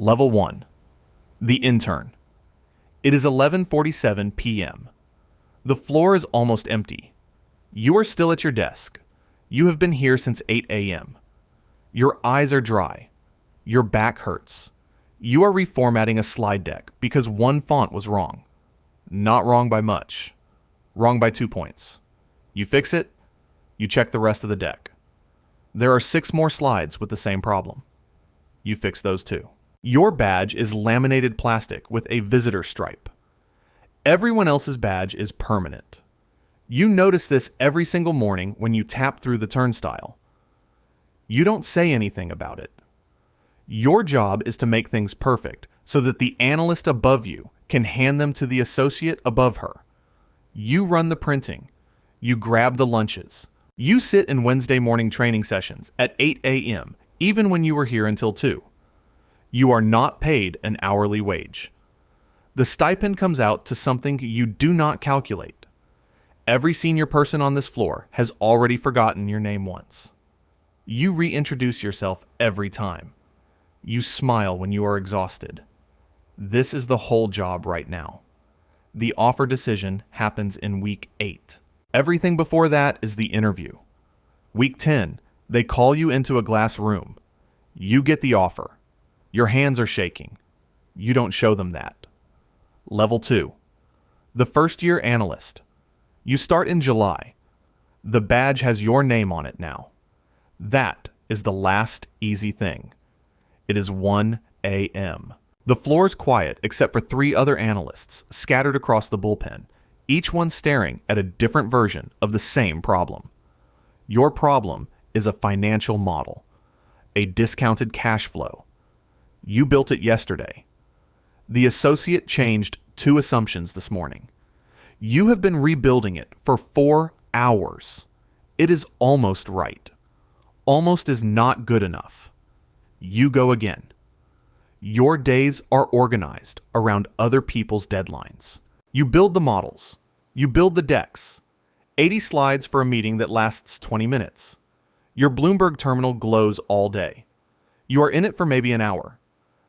Level 1. The intern. It is 11:47 p.m. The floor is almost empty. You are still at your desk. You have been here since 8 a.m. Your eyes are dry. Your back hurts. You are reformatting a slide deck because one font was wrong. Not wrong by much. Wrong by 2 points. You fix it. You check the rest of the deck. There are 6 more slides with the same problem. You fix those too. Your badge is laminated plastic with a visitor stripe. Everyone else's badge is permanent. You notice this every single morning when you tap through the turnstile. You don't say anything about it. Your job is to make things perfect so that the analyst above you can hand them to the associate above her. You run the printing. You grab the lunches. You sit in Wednesday morning training sessions at 8 a.m., even when you were here until 2. You are not paid an hourly wage. The stipend comes out to something you do not calculate. Every senior person on this floor has already forgotten your name once. You reintroduce yourself every time. You smile when you are exhausted. This is the whole job right now. The offer decision happens in week 8. Everything before that is the interview. Week 10, they call you into a glass room. You get the offer. Your hands are shaking. You don't show them that. Level 2. The first year analyst. You start in July. The badge has your name on it now. That is the last easy thing. It is 1 a.m. The floor is quiet except for 3 other analysts scattered across the bullpen, each one staring at a different version of the same problem. Your problem is a financial model, a discounted cash flow. You built it yesterday. The associate changed 2 assumptions this morning. You have been rebuilding it for 4 hours. It is almost right. Almost is not good enough. You go again. Your days are organized around other people's deadlines. You build the models. You build the decks. 80 slides for a meeting that lasts 20 minutes. Your Bloomberg terminal glows all day. You are in it for maybe an hour.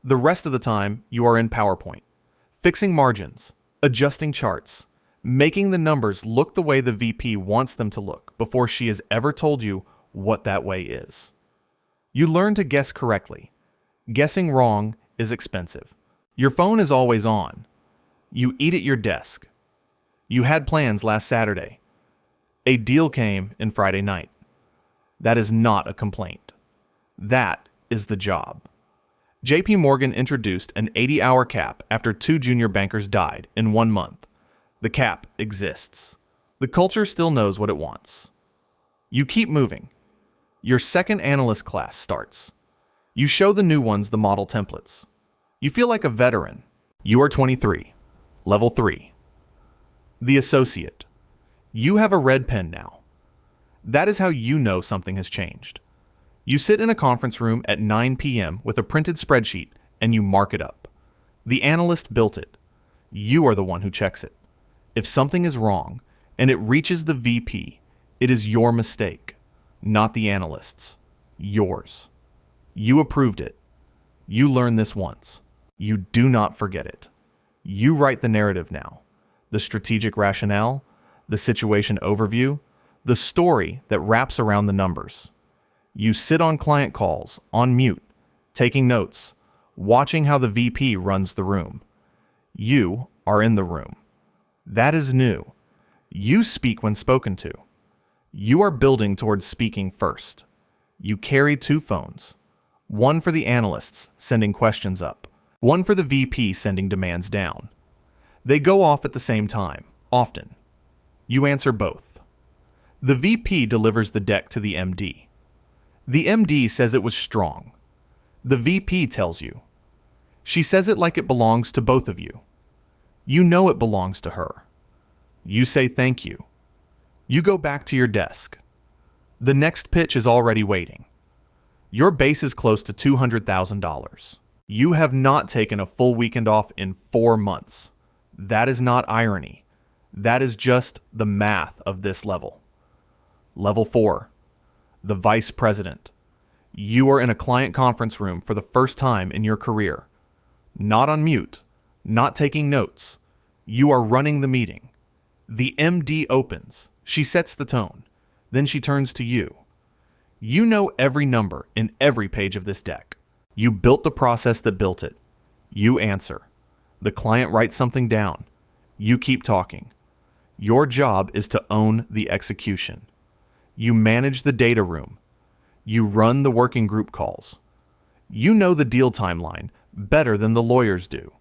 The rest of the time, you are in PowerPoint, fixing margins, adjusting charts, making the numbers look the way the VP wants them to look before she has ever told you what that way is. You learn to guess correctly. Guessing wrong is expensive. Your phone is always on. You eat at your desk. You had plans last Saturday. A deal came in Friday night. That is not a complaint. That is the job. JP Morgan introduced an 80-hour cap after 2 junior bankers died in 1 month. The cap exists. The culture still knows what it wants. You keep moving. Your second analyst class starts. You show the new ones the model templates. You feel like a veteran. You are 23. Level 3. The associate. You have a red pen now. That is how you know something has changed. You sit in a conference room at 9 p.m. with a printed spreadsheet and you mark it up. The analyst built it. You are the one who checks it. If something is wrong and it reaches the VP, it is your mistake, not the analyst's. Yours. You approved it. You learned this once. You do not forget it. You write the narrative now. The strategic rationale, the situation overview, the story that wraps around the numbers. You sit on client calls, on mute, taking notes, watching how the VP runs the room. You are in the room. That is new. You speak when spoken to. You are building towards speaking first. You carry 2 phones. One for the analysts sending questions up. One for the VP sending demands down. They go off at the same time, often. You answer both. The VP delivers the deck to the MD. The MD says it was strong. The VP tells you. She says it like it belongs to both of you. You know it belongs to her. You say thank you. You go back to your desk. The next pitch is already waiting. Your base is close to $200,000. You have not taken a full weekend off in 4 months. That is not irony. That is just the math of this level. Level 4. The vice president. You are in a client conference room for the first time in your career, Not on mute, not taking notes. You are running the meeting. The MD opens. She sets the tone. Then she turns to you. You know every number in every page of this deck. You built the process that built it. You answer. The client writes something down. You keep talking. Your job is to own the execution. You manage the data room. You run the working group calls. You know the deal timeline better than the lawyers do.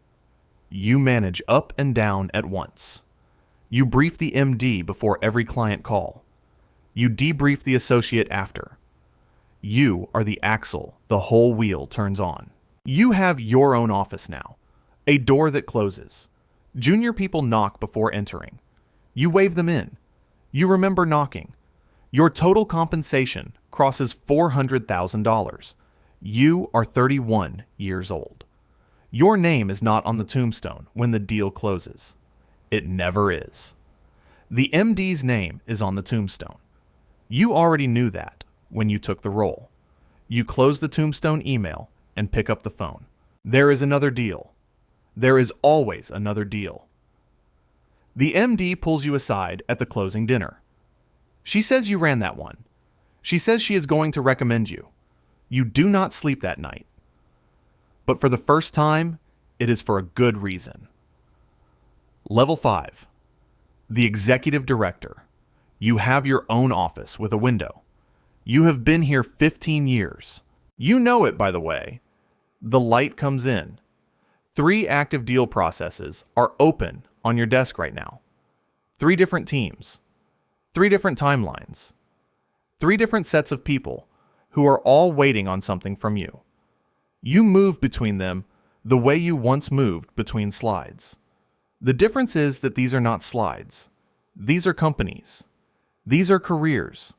You manage up and down at once. You brief the MD before every client call. You debrief the associate after. You are the axle the whole wheel turns on. You have your own office now, a door that closes. Junior people knock before entering. You wave them in. You remember knocking. Your total compensation crosses $400,000. You are 31 years old. Your name is not on the tombstone when the deal closes. It never is. The MD's name is on the tombstone. You already knew that when you took the role. You close the tombstone email and pick up the phone. There is another deal. There is always another deal. The MD pulls you aside at the closing dinner. She says you ran that one. She says she is going to recommend you. You do not sleep that night. But for the first time, it is for a good reason. Level 5. The executive director. You have your own office with a window. You have been here 15 years. You know it, by the way. The light comes in. 3 active deal processes are open on your desk right now. 3 different teams. 3 different timelines. 3 different sets of people who are all waiting on something from you. You move between them the way you once moved between slides. The difference is that these are not slides. These are companies. These are careers.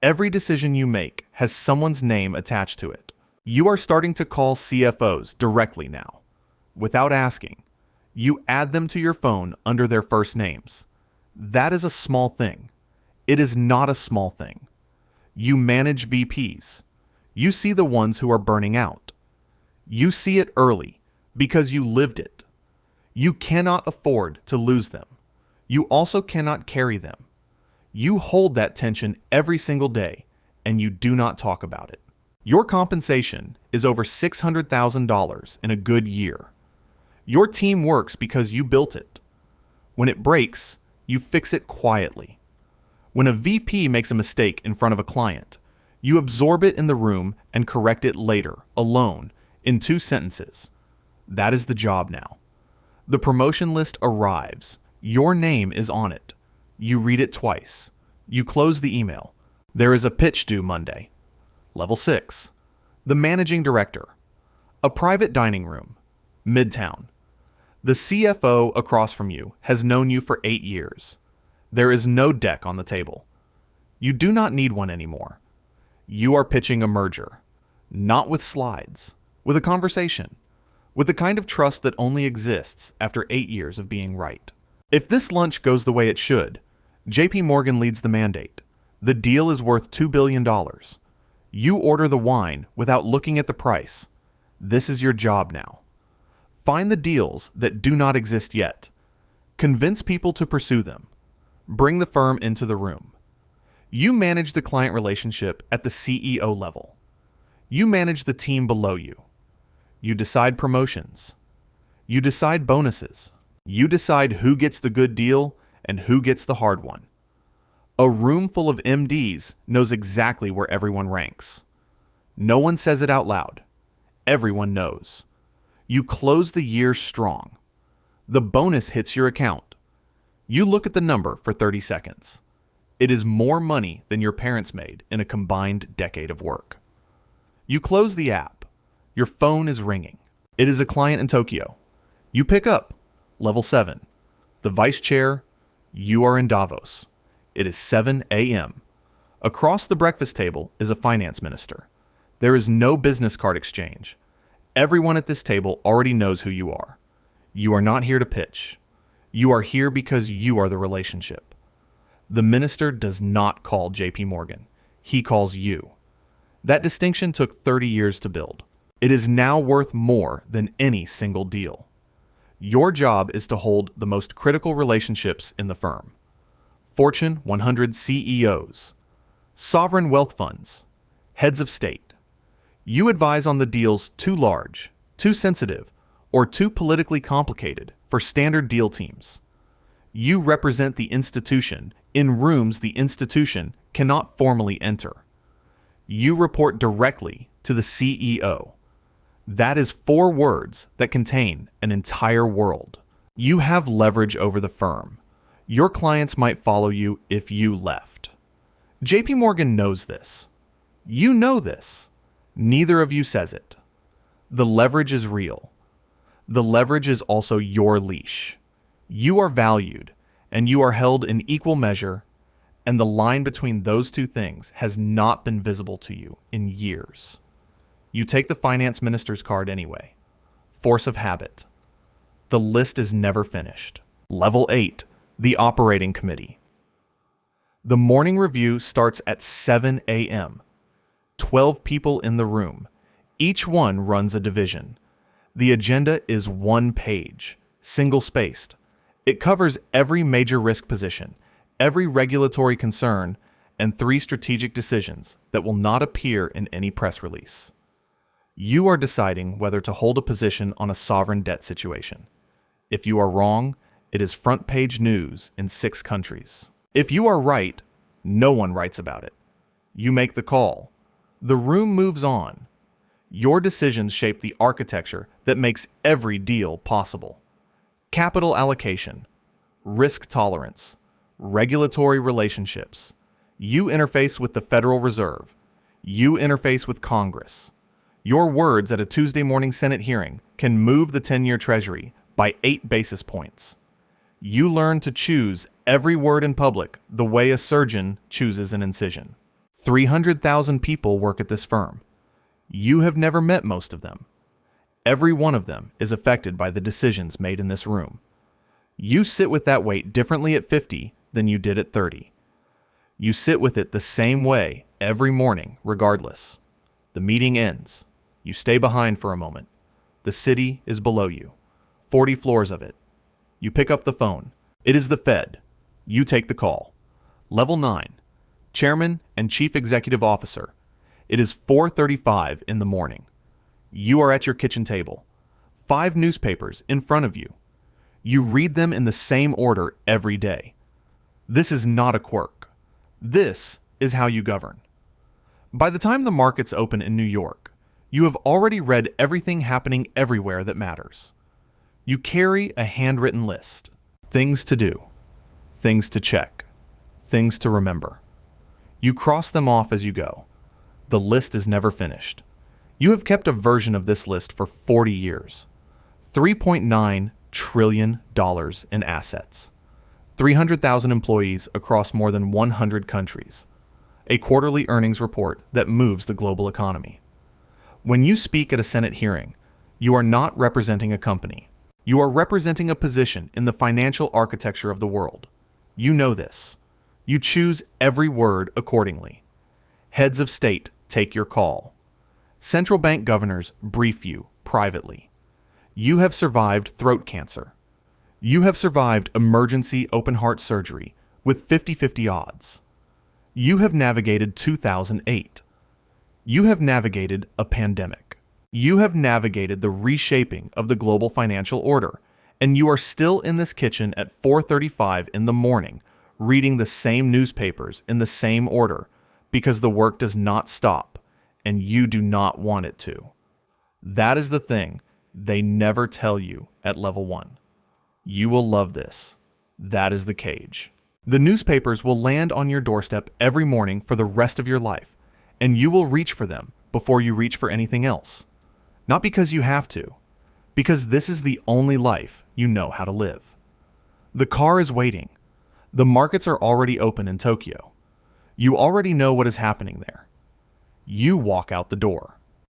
Every decision you make has someone's name attached to it. You are starting to call CFOs directly now. Without asking, you add them to your phone under their first names. That is a small thing. It is not a small thing. You manage VPs. You see the ones who are burning out. You see it early because you lived it. You cannot afford to lose them. You also cannot carry them. You hold that tension every single day, and you do not talk about it. Your compensation is over $600,000 in a good year. Your team works because you built it. When it breaks, you fix it quietly. When a VP makes a mistake in front of a client, you absorb it in the room and correct it later, alone, in 2 sentences. That is the job now. The promotion list arrives. Your name is on it. You read it twice. You close the email. There is a pitch due Monday. Level 6. The managing director. A private dining room. Midtown. The CFO across from you has known you for 8 years. There is no deck on the table. You do not need one anymore. You are pitching a merger. Not with slides. With a conversation. With the kind of trust that only exists after 8 years of being right. If this lunch goes the way it should, JP Morgan leads the mandate. The deal is worth $2 billion. You order the wine without looking at the price. This is your job now. Find the deals that do not exist yet. Convince people to pursue them. Bring the firm into the room. You manage the client relationship at the CEO level. You manage the team below you. You decide promotions. You decide bonuses. You decide who gets the good deal and who gets the hard one. A room full of MDs knows exactly where everyone ranks. No one says it out loud. Everyone knows. You close the year strong. The bonus hits your account. You look at the number for 30 seconds. It is more money than your parents made in a combined decade of work. You close the app. Your phone is ringing. It is a client in Tokyo. You pick up. Level 7. The vice chair. You are in Davos. It is 7 a.m. Across the breakfast table is a finance minister. There is no business card exchange. Everyone at this table already knows who you are. You are not here to pitch. You are here because you are the relationship. The minister does not call JP Morgan. He calls you. That distinction took 30 years to build. It is now worth more than any single deal. Your job is to hold the most critical relationships in the firm. Fortune 100 CEOs, sovereign wealth funds, heads of state. You advise on the deals too large, too sensitive, or too politically complicated for standard deal teams. You represent the institution in rooms the institution cannot formally enter. You report directly to the CEO. That is 4 words that contain an entire world. You have leverage over the firm. Your clients might follow you if you left. JP Morgan knows this. You know this. Neither of you says it. The leverage is real. The leverage is also your leash. You are valued, and you are held in equal measure, and the line between those two things has not been visible to you in years. You take the finance minister's card anyway. Force of habit. The list is never finished. Level 8, the operating committee. The morning review starts at 7 a.m. 12 people in the room. Each one runs a division. The agenda is 1 page, single-spaced. It covers every major risk position, every regulatory concern, and 3 strategic decisions that will not appear in any press release. You are deciding whether to hold a position on a sovereign debt situation. If you are wrong, it is front-page news in 6 countries. If you are right, no one writes about it. You make the call. The room moves on. Your decisions shape the architecture that makes every deal possible. Capital allocation, risk tolerance, regulatory relationships. You interface with the Federal Reserve. You interface with Congress. Your words at a Tuesday morning Senate hearing can move the 10-year Treasury by 8 basis points. You learn to choose every word in public the way a surgeon chooses an incision. 300,000 people work at this firm. You have never met most of them. Every one of them is affected by the decisions made in this room. You sit with that weight differently at 50 than you did at 30. You sit with it the same way every morning, regardless. The meeting ends. You stay behind for a moment. The city is below you. 40 floors of it. You pick up the phone. It is the Fed. You take the call. Level 9. Chairman and Chief Executive Officer. It is 4:35 in the morning. You are at your kitchen table. 5 newspapers in front of you. You read them in the same order every day. This is not a quirk. This is how you govern. By the time the markets open in New York, you have already read everything happening everywhere that matters. You carry a handwritten list. Things to do. Things to check. Things to remember. You cross them off as you go. The list is never finished. You have kept a version of this list for 40 years. $3.9 trillion in assets. 300,000 employees across more than 100 countries. A quarterly earnings report that moves the global economy. When you speak at a Senate hearing, you are not representing a company. You are representing a position in the financial architecture of the world. You know this. You choose every word accordingly. Heads of state take your call. Central bank governors brief you privately. You have survived throat cancer. You have survived emergency open-heart surgery with 50-50 odds. You have navigated 2008. You have navigated a pandemic. You have navigated the reshaping of the global financial order, and you are still in this kitchen at 4:35 in the morning, reading the same newspapers in the same order, because the work does not stop, and you do not want it to. That is the thing they never tell you at level 1. You will love this. That is the cage. The newspapers will land on your doorstep every morning for the rest of your life, and you will reach for them before you reach for anything else. Not because you have to, because this is the only life you know how to live. The car is waiting. The markets are already open in Tokyo. You already know what is happening there. You walk out the door.